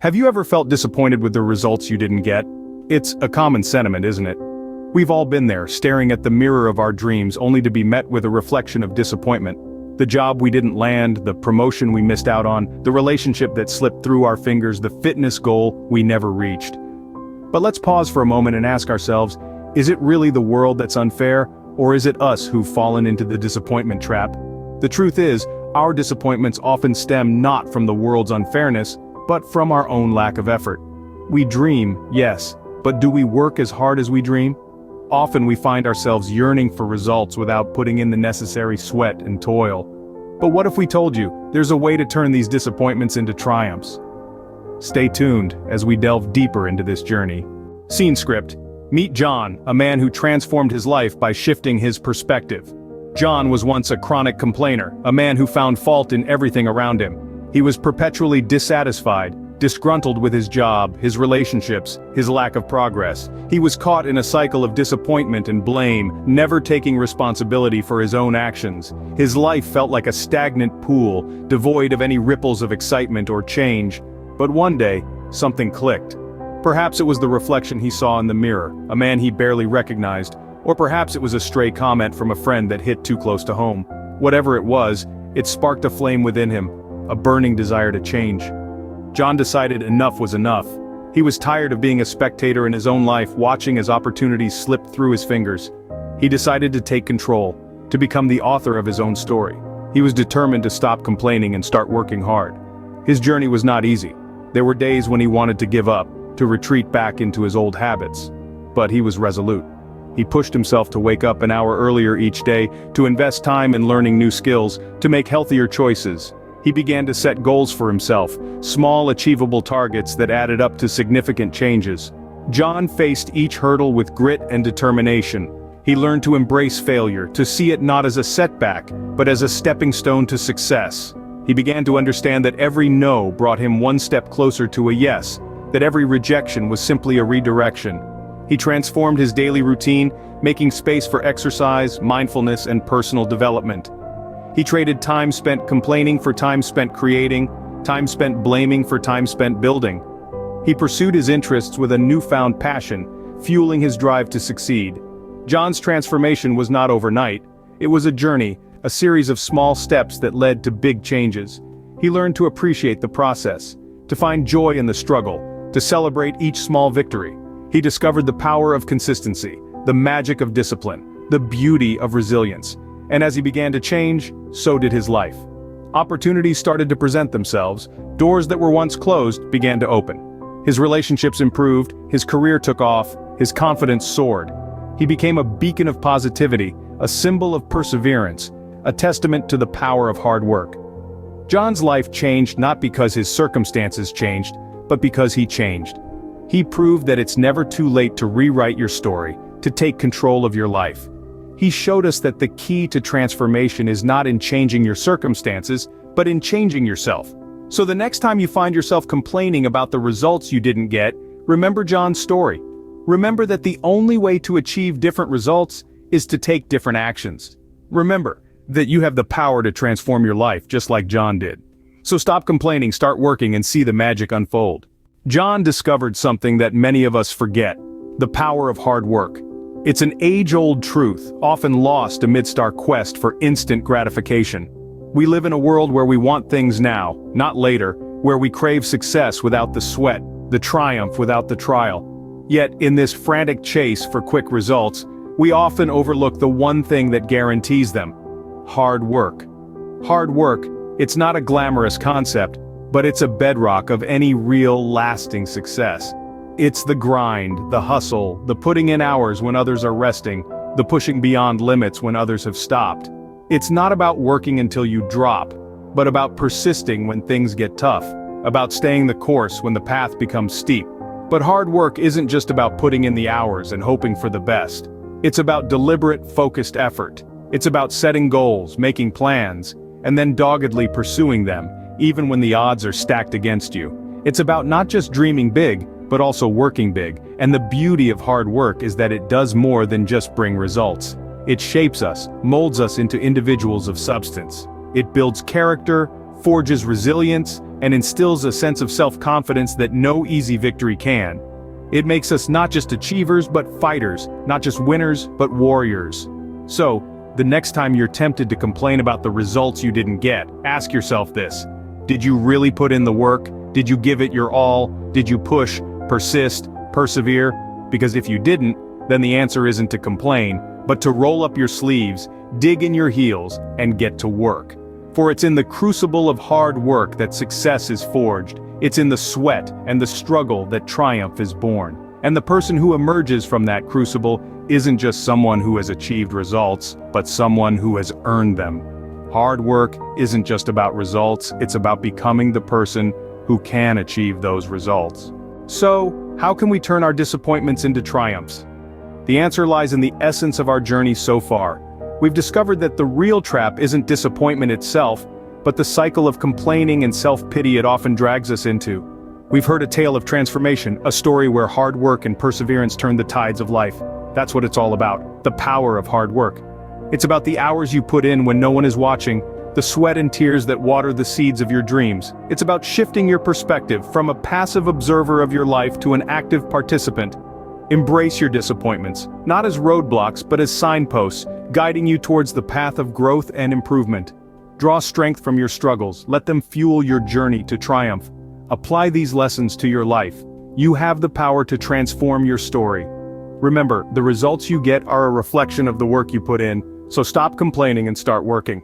Have you ever felt disappointed with the results you didn't get? It's a common sentiment, isn't it? We've all been there, staring at the mirror of our dreams only to be met with a reflection of disappointment. The job we didn't land, the promotion we missed out on, the relationship that slipped through our fingers, the fitness goal we never reached. But let's pause for a moment and ask ourselves, is it really the world that's unfair, or is it us who've fallen into the disappointment trap? The truth is, our disappointments often stem not from the world's unfairness, but from our own lack of effort. We dream, yes, but do we work as hard as we dream? Often we find ourselves yearning for results without putting in the necessary sweat and toil. But what if we told you, there's a way to turn these disappointments into triumphs? Stay tuned as we delve deeper into this journey. Scene script: meet John, a man who transformed his life by shifting his perspective. John was once a chronic complainer, a man who found fault in everything around him. He was perpetually dissatisfied, disgruntled with his job, his relationships, his lack of progress. He was caught in a cycle of disappointment and blame, never taking responsibility for his own actions. His life felt like a stagnant pool, devoid of any ripples of excitement or change. But one day, something clicked. Perhaps it was the reflection he saw in the mirror, a man he barely recognized, or perhaps it was a stray comment from a friend that hit too close to home. Whatever it was, it sparked a flame within him, a burning desire to change. John decided enough was enough. He was tired of being a spectator in his own life, watching as opportunities slipped through his fingers. He decided to take control, to become the author of his own story. He was determined to stop complaining and start working hard. His journey was not easy. There were days when he wanted to give up, to retreat back into his old habits. But he was resolute. He pushed himself to wake up an hour earlier each day, to invest time in learning new skills, to make healthier choices. He began to set goals for himself, small achievable targets that added up to significant changes. John faced each hurdle with grit and determination. He learned to embrace failure, to see it not as a setback, but as a stepping stone to success. He began to understand that every no brought him one step closer to a yes, that every rejection was simply a redirection. He transformed his daily routine, making space for exercise, mindfulness, and personal development. He traded time spent complaining for time spent creating, time spent blaming for time spent building. He pursued his interests with a newfound passion, fueling his drive to succeed. John's transformation was not overnight. It was a journey, a series of small steps that led to big changes. He learned to appreciate the process, to find joy in the struggle, to celebrate each small victory. He discovered the power of consistency, the magic of discipline, the beauty of resilience. And as he began to change, so did his life. Opportunities started to present themselves, doors that were once closed began to open. His relationships improved, his career took off, his confidence soared. He became a beacon of positivity, a symbol of perseverance, a testament to the power of hard work. John's life changed not because his circumstances changed, but because he changed. He proved that it's never too late to rewrite your story, to take control of your life. He showed us that the key to transformation is not in changing your circumstances, but in changing yourself. So the next time you find yourself complaining about the results you didn't get, remember John's story. Remember that the only way to achieve different results is to take different actions. Remember that you have the power to transform your life just like John did. So stop complaining, start working, and see the magic unfold. John discovered something that many of us forget: the power of hard work. It's an age-old truth, often lost amidst our quest for instant gratification. We live in a world where we want things now, not later, where we crave success without the sweat, the triumph without the trial. Yet, in this frantic chase for quick results, we often overlook the one thing that guarantees them: hard work. Hard work, it's not a glamorous concept, but it's a bedrock of any real, lasting success. It's the grind, the hustle, the putting in hours when others are resting, the pushing beyond limits when others have stopped. It's not about working until you drop, but about persisting when things get tough, about staying the course when the path becomes steep. But hard work isn't just about putting in the hours and hoping for the best. It's about deliberate, focused effort. It's about setting goals, making plans, and then doggedly pursuing them, even when the odds are stacked against you. It's about not just dreaming big, but also working big, and the beauty of hard work is that it does more than just bring results. It shapes us, molds us into individuals of substance. It builds character, forges resilience, and instills a sense of self-confidence that no easy victory can. It makes us not just achievers but fighters, not just winners but warriors. So, the next time you're tempted to complain about the results you didn't get, ask yourself this: did you really put in the work? Did you give it your all? Did you push, persist, persevere? Because if you didn't, then the answer isn't to complain, but to roll up your sleeves, dig in your heels, and get to work. For it's in the crucible of hard work that success is forged. It's in the sweat and the struggle that triumph is born. And the person who emerges from that crucible isn't just someone who has achieved results, but someone who has earned them. Hard work isn't just about results, it's about becoming the person who can achieve those results. So, how can we turn our disappointments into triumphs? The answer lies in the essence of our journey so far. We've discovered that the real trap isn't disappointment itself, but the cycle of complaining and self-pity it often drags us into. We've heard a tale of transformation, a story where hard work and perseverance turned the tides of life. That's what it's all about, the power of hard work. It's about the hours you put in when no one is watching, the sweat and tears that water the seeds of your dreams. It's about shifting your perspective from a passive observer of your life to an active participant. Embrace your disappointments, not as roadblocks but as signposts, guiding you towards the path of growth and improvement. Draw strength from your struggles, let them fuel your journey to triumph. Apply these lessons to your life. You have the power to transform your story. Remember, the results you get are a reflection of the work you put in, so stop complaining and start working.